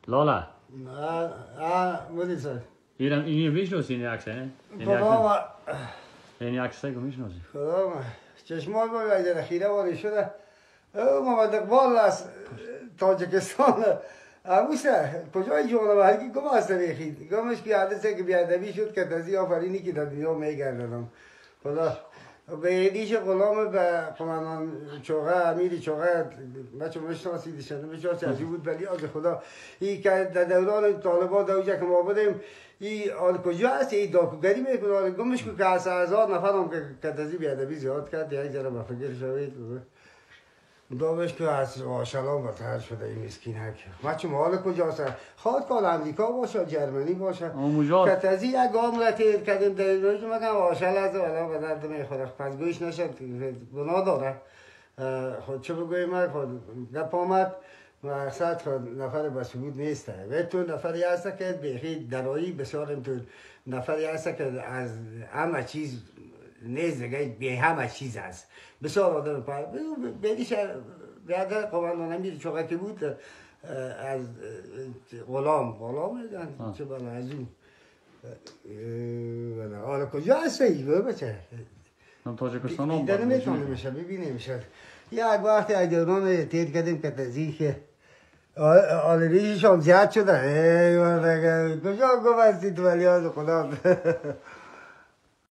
لالا مدیر صاحب اینو میشناسی این عکس نه؟ این عکس رو میشناسی؟ خدا من چشمات با وجه خیره واری شده محمد اقبال از تاجکستان ابوسه کجای جوانه هرکی گم است ریخید گمش که حادثه که بیادبی شد که تزی آفرینی که در دنیا میگردم خدا به دیش غلام به قماندان چوغه امیر چوغه بچه مشناسیدی شده بچه از بود ولی از خدا این که در دوران طالبان دوجه که ما بودیم این آل کجا هست این داکوگری میکنه آل گمش که از 1000 نفر هم که تزی بیادبی زیاد کرد یک جره بفکر شوید داوش که از واشلان بطر شده این مسکین هک بچه مال کجاست خواد کال امریکا باشه جرمنی باشه که تزی یک گام را تیر کردیم در این روز مگم واشل از والا به درد میخوره پس گوش نشد گناه داره خود چه بگویم خود گپ آمد مقصد خود نفر بسود نیسته و تو نفری هسته که بیخی درایی بسیار اینطور نفری هسته که از همه چیز نیست دیگه به همه چیز هست بسیار آدم پای بیدیش بیادر قماندان امیر چوغه که بود از غلام میگن چه بلا از اون حالا کجا هسته ای بچه تاجیکستان هم دیده نمیتونه میشه ببینیم شد یک وقتی از دوران تیر کردیم که تزیخ آلریشش هم زیاد شده کجا گفت هستید ولی از خدا